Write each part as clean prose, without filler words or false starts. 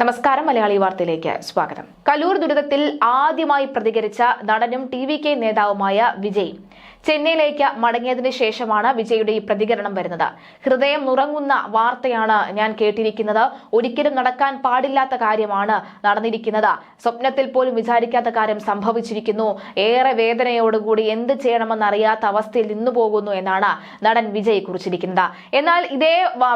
നമസ്കാരം, മലയാളി വാർത്തയിലേക്ക് സ്വാഗതം. കലൂർ ദുരിതത്തിൽ ആദ്യമായി പ്രതികരിച്ച നടനും TVK നേതാവുമായ വിജയ് ചെന്നൈയിലേക്ക് മടങ്ങിയതിനു ശേഷമാണ് വിജയുടെ ഈ പ്രതികരണം വരുന്നത്. ഹൃദയം നുറങ്ങുന്ന വാർത്തയാണ് ഞാൻ കേട്ടിരിക്കുന്നത്. ഒരിക്കലും നടക്കാൻ പാടില്ലാത്ത കാര്യമാണ് നടന്നിരിക്കുന്നത്. സ്വപ്നത്തിൽ പോലും വിചാരിക്കാത്ത കാര്യം സംഭവിച്ചിരിക്കുന്നു. ഏറെ വേദനയോടുകൂടി എന്ത് ചെയ്യണമെന്നറിയാത്ത അവസ്ഥയിൽ നിന്നു പോകുന്നു എന്നാണ് നടൻ വിജയ് കുറിച്ചിരിക്കുന്നത്. എന്നാൽ ഇതേ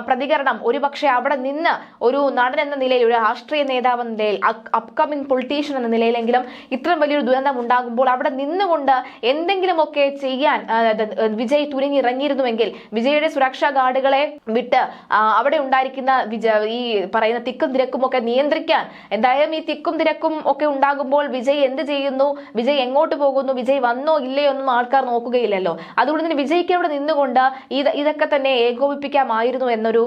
പ്രതികരണം ഒരുപക്ഷെ അവിടെ നിന്ന് ഒരു നടൻ എന്ന നിലയിൽ, ഒരു രാഷ്ട്രീയ നേതാവ് എന്ന നിലയിൽ, അപ്കമിംഗ് പൊളിറ്റീഷ്യൻ എന്ന നിലയിലെങ്കിലും ഇത്രയും വലിയൊരു ദുരന്തം ഉണ്ടാകുമ്പോൾ അവിടെ നിന്നുകൊണ്ട് എന്തെങ്കിലുമൊക്കെ ചെയ്യാൻ വിജയ് തുനിഞ്ഞിറങ്ങിയിരുന്നുവെങ്കിൽ, വിജയുടെ സുരക്ഷാ ഗാർഡുകളെ വിട്ട് അവിടെ ഉണ്ടായിരിക്കുന്ന ഈ പറയുന്ന തിക്കും തിരക്കും ഒക്കെ നിയന്ത്രിക്കാൻ, എന്തായാലും ഈ തിക്കും തിരക്കും ഒക്കെ ഉണ്ടാകുമ്പോൾ വിജയ് എന്ത് ചെയ്യുന്നു, വിജയ് എങ്ങോട്ട് പോകുന്നു, വിജയ് വന്നോ ഇല്ലയോ ഒന്നും ആൾക്കാർ നോക്കുകയില്ലല്ലോ. അതുകൊണ്ട് തന്നെ വിജയ്ക്ക് അവിടെ നിന്നുകൊണ്ട് ഇതൊക്കെ തന്നെ ഏകോപിപ്പിക്കാമായിരുന്നു എന്നൊരു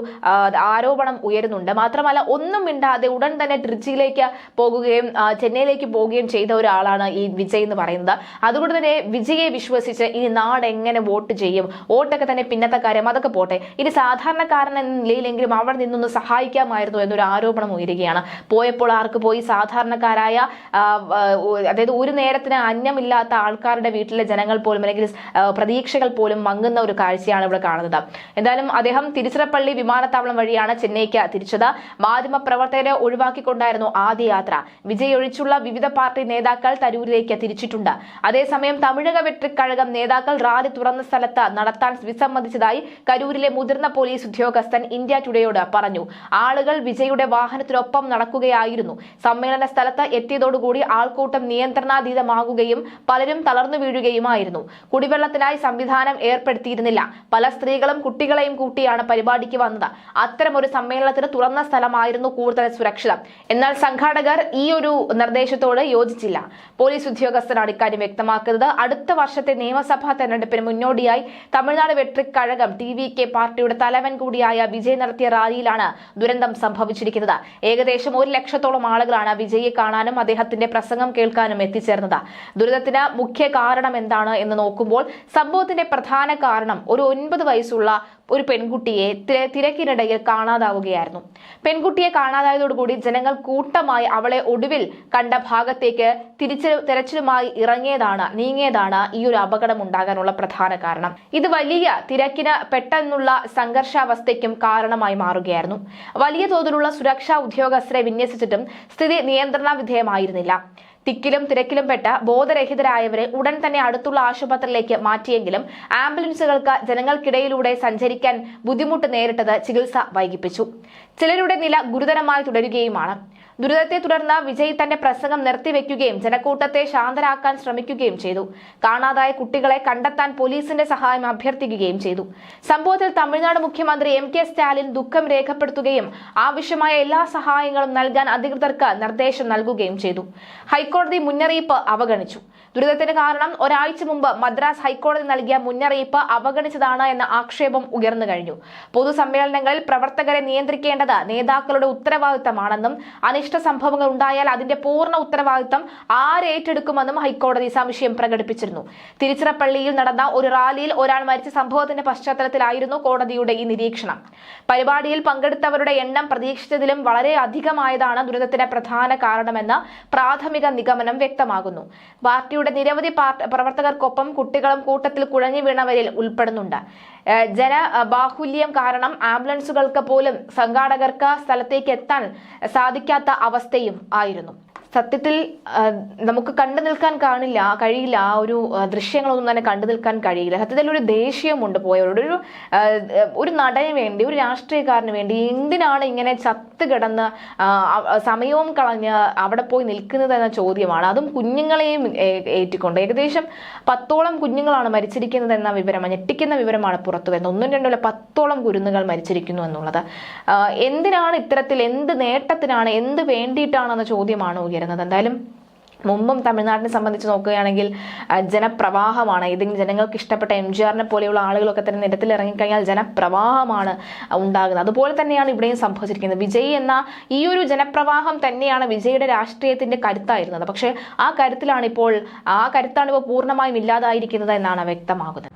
ആരോപണം ഉയരുന്നുണ്ട്. മാത്രമല്ല, ഒന്നും മിണ്ടാതെ ഉടൻ തന്നെ ട്രിച്ചിയിലേക്ക് പോകുകയും ചെന്നൈയിലേക്ക് പോവുകയും ചെയ്ത ഒരാളാണ് ഈ വിജയ് എന്ന് പറയുന്നത്. അതുകൊണ്ട് തന്നെ വിജയെ വിശ്വസിച്ച് ഇനി നാട് എങ്ങനെ വോട്ട് ചെയ്യും? വോട്ടൊക്കെ തന്നെ പിന്നത്തെ കാര്യം, അതൊക്കെ പോട്ടെ, ഇനി സാധാരണക്കാരൻ എന്ന നിലയിലെങ്കിലും അവിടെ നിന്നൊന്ന് സഹായിക്കാമായിരുന്നു എന്നൊരു ആരോപണം ഉയരുകയാണ്. പോയപ്പോൾ ആർക്ക് പോയി? സാധാരണക്കാരായ, അതായത് ഒരു നേരത്തിന് അന്യമില്ലാത്ത ആൾക്കാരുടെ വീട്ടിലെ ജനങ്ങൾ പോലും, അല്ലെങ്കിൽ പ്രതീക്ഷകൾ പോലും മങ്ങുന്ന ഒരു കാഴ്ചയാണ് ഇവിടെ കാണുന്നത്. എന്തായാലും അദ്ദേഹം തിരുച്ചിറപ്പള്ളി വിമാനത്താവളം വഴിയാണ് ചെന്നൈക്ക് തിരിച്ചത്. മാധ്യമ പ്രവർത്തകരെ ഒഴിവാക്കിക്കൊണ്ടായിരുന്നു ആദ്യ യാത്ര. വിജയ് ഒഴിച്ചുള്ള വിവിധ പാർട്ടി നേതാക്കൾ തരൂരിലേക്ക് തിരിച്ചിട്ടുണ്ട്. അതേസമയം തമിഴക വെട്രിക്കഴകം നേതാക്കൾ റാലി തുറന്ന സ്ഥലത്ത് നടത്താൻ വിസമ്മതിച്ചതായി കരൂരിലെ മുതിർന്ന പോലീസ് ഉദ്യോഗസ്ഥൻ ഇന്ത്യ ടുഡേയോട് പറഞ്ഞു. ആളുകൾ വിജയുടെ വാഹനത്തിനൊപ്പം നടക്കുകയായിരുന്നു. സമ്മേളന സ്ഥലത്ത് എത്തിയതോടുകൂടി ആൾക്കൂട്ടം നിയന്ത്രണാതീതമാകുകയും പലരും തളർന്നു വീഴുകയുമായിരുന്നു. കുടിവെള്ളത്തിനായി സംവിധാനം ഏർപ്പെടുത്തിയിരുന്നില്ല. പല സ്ത്രീകളും കുട്ടികളെയും കൂട്ടിയാണ് പരിപാടിക്ക് വന്നത്. അത്തരമൊരു സമ്മേളനത്തിന് തുറന്ന സ്ഥലമായിരുന്നു കൂടുതൽ സുരക്ഷിതം. എന്നാൽ സംഘാടകർ ഈ ഒരു നിർദ്ദേശത്തോട് യോജിച്ചില്ല. പോലീസ് ഉദ്യോഗസ്ഥരാണ് ഇക്കാര്യം വ്യക്തമാക്കുന്നത്. അടുത്ത വർഷത്തെ നിയമസഭാ തെരഞ്ഞെടുപ്പിന് മുന്നോടിയായി തമിഴ്നാട് വെട്രിക്കഴകം TVK പാർട്ടിയുടെ തലവൻ കൂടിയായ വിജയ് നടത്തിയ റാലിയിലാണ് ദുരന്തം സംഭവിച്ചിരിക്കുന്നത്. ഏകദേശം 1 ലക്ഷത്തോളം ആളുകളാണ് വിജയെ കാണാനും അദ്ദേഹത്തിന്റെ പ്രസംഗം കേൾക്കാനും എത്തിച്ചേർന്നത്. ദുരിതത്തിന് മുഖ്യ കാരണം എന്താണ് എന്ന് നോക്കുമ്പോൾ സംഭവത്തിന്റെ പ്രധാന കാരണം ഒരു 9 വയസ്സുള്ള ഒരു പെൺകുട്ടിയെ തിരക്കിനിടയിൽ കാണാതാവുകയായിരുന്നു. പെൺകുട്ടിയെ കാണാതായതോടുകൂടി ജനങ്ങൾ കൂട്ടമായി അവളെ ഒടുവിൽ കണ്ട ഭാഗത്തേക്ക് തെരച്ചിലുമായി നീങ്ങിയതാണ് ഈ ഒരു അപകടം ഉണ്ടാകാനുള്ള പ്രധാന കാരണം. ഇത് വലിയ തിരക്കിന് പെട്ടെന്നുള്ള സംഘർഷാവസ്ഥയ്ക്കും കാരണമായി മാറുകയായിരുന്നു. വലിയ തോതിലുള്ള സുരക്ഷാ ഉദ്യോഗസ്ഥരെ വിന്യസിച്ചിട്ടും സ്ഥിതി നിയന്ത്രണ വിധേയമായിരുന്നില്ല. തിക്കിലും തിരക്കിലും പെട്ട ബോധരഹിതരായവരെ ഉടൻ തന്നെ അടുത്തുള്ള ആശുപത്രിയിലേക്ക് മാറ്റിയെങ്കിലും ആംബുലൻസുകൾക്ക് ജനങ്ങൾക്കിടയിലൂടെ സഞ്ചരിക്കാൻ ബുദ്ധിമുട്ട് നേരിട്ടത് ചികിത്സ വൈകിപ്പിച്ചു. ചിലരുടെ നില ഗുരുതരമായി തുടരുകയുമാണ്. ദുരിതത്തെ തുടർന്ന് വിജയ് തന്റെ പ്രസംഗം നിർത്തിവെക്കുകയും ജനക്കൂട്ടത്തെ ശാന്തരാക്കാൻ ശ്രമിക്കുകയും ചെയ്തു. കാണാതായ കുട്ടികളെ കണ്ടെത്താൻ പോലീസിന്റെ സഹായം അഭ്യർത്ഥിക്കുകയും ചെയ്തു. സംഭവത്തിൽ തമിഴ്നാട് മുഖ്യമന്ത്രി MK സ്റ്റാലിൻ ദുഃഖം രേഖപ്പെടുത്തുകയും ആവശ്യമായ എല്ലാ സഹായങ്ങളും നൽകാൻ അധികൃതർക്ക് നിർദ്ദേശം നൽകുകയും ചെയ്തു. ഹൈക്കോടതി മുന്നറിയിപ്പ് അവഗണിച്ചു. ദുരിതത്തിന് കാരണം ഒരാഴ്ച മുമ്പ് മദ്രാസ് ഹൈക്കോടതി നൽകിയ മുന്നറിയിപ്പ് അവഗണിച്ചതാണ് എന്ന ആക്ഷേപം ഉയർന്നു കഴിഞ്ഞു. പൊതുസമ്മേളനങ്ങളിൽ പ്രവർത്തകരെ നിയന്ത്രിക്കേണ്ടത് നേതാക്കളുടെ ഉത്തരവാദിത്തമാണെന്നും അനിഷ്ട സംഭവങ്ങൾ ഉണ്ടായാൽ അതിന്റെ പൂർണ്ണ ഉത്തരവാദിത്തം ആരേറ്റെടുക്കുമെന്നും ഹൈക്കോടതി സംശയം പ്രകടിപ്പിച്ചിരുന്നു. തിരുച്ചിറപ്പള്ളിയിൽ നടന്ന ഒരു റാലിയിൽ ഒരാൾ മരിച്ച സംഭവത്തിന്റെ പശ്ചാത്തലത്തിലായിരുന്നു കോടതിയുടെ ഈ നിരീക്ഷണം. പരിപാടിയിൽ പങ്കെടുത്തവരുടെ എണ്ണം പ്രതീക്ഷിച്ചതിലും വളരെ അധികമായതാണ് ദുരിതത്തിന് പ്രധാന കാരണമെന്ന് പ്രാഥമിക നിഗമനം വ്യക്തമാകുന്നു. പാർട്ടിയുടെ നിരവധി പ്രവർത്തകർക്കൊപ്പം കുട്ടികളും കൂട്ടത്തിൽ കുഴഞ്ഞു വീണവരിൽ ഉൾപ്പെടുന്നുണ്ട്. ജനബാഹുല്യം കാരണം ആംബുലൻസുകൾക്ക് പോലും സംഘാടകർക്ക് സ്ഥലത്തേക്ക് എത്താൻ സാധിക്കാത്ത അവസ്ഥയും ആയിരുന്നു. സത്യത്തിൽ നമുക്ക് കണ്ടു നിൽക്കാൻ കഴിയില്ല. ആ ഒരു ദൃശ്യങ്ങളൊന്നും തന്നെ കണ്ടു നിൽക്കാൻ കഴിയില്ല. സത്യത്തിൽ ഒരു ദേഷ്യമുണ്ട് പോയവരോട്. ഒരു നടന് വേണ്ടി, ഒരു രാഷ്ട്രീയക്കാരന് വേണ്ടി എന്തിനാണ് ഇങ്ങനെ ചത്ത് കിടന്ന് സമയവും കളഞ്ഞ് അവിടെ പോയി നിൽക്കുന്നത് എന്ന ചോദ്യമാണ്. അതും കുഞ്ഞുങ്ങളെയും ഏറ്റിക്കൊണ്ട്. ഏകദേശം 10ഓളം കുഞ്ഞുങ്ങളാണ് മരിച്ചിരിക്കുന്നത് എന്ന വിവരം, ഞെട്ടിക്കുന്ന വിവരമാണ് പുറത്തു വരുന്നത്. 1, 2 10ഓളം കുരുന്നുകൾ മരിച്ചിരിക്കുന്നു എന്നുള്ളത്. എന്തിനാണ് ഇത്തരത്തിൽ, എന്ത് നേട്ടത്തിനാണ്, എന്ത് വേണ്ടിയിട്ടാണെന്ന ചോദ്യമാണ് ഉയരുന്നത്. എന്തായാലും മുമ്പും തമിഴ്നാടിനെ സംബന്ധിച്ച് നോക്കുകയാണെങ്കിൽ ജനപ്രവാഹമാണ്. ഏതെങ്കിലും ജനങ്ങൾക്ക് ഇഷ്ടപ്പെട്ട MGRനെ പോലെയുള്ള ആളുകളൊക്കെ തന്നെ നിരത്തിൽ ഇറങ്ങിക്കഴിഞ്ഞാൽ ജനപ്രവാഹമാണ് ഉണ്ടാകുന്നത്. അതുപോലെ തന്നെയാണ് ഇവിടെയും സംഭവിച്ചിരിക്കുന്നത്. വിജയ് എന്ന ഈ ഒരു ജനപ്രവാഹം തന്നെയാണ് വിജയുടെ രാഷ്ട്രീയത്തിന്റെ കരുത്തായിരുന്നത്. പക്ഷേ ആ കരുത്താണ് ഇപ്പോൾ പൂർണ്ണമായും ഇല്ലാതായിരിക്കുന്നത് എന്നാണ് വ്യക്തമാകുന്നത്.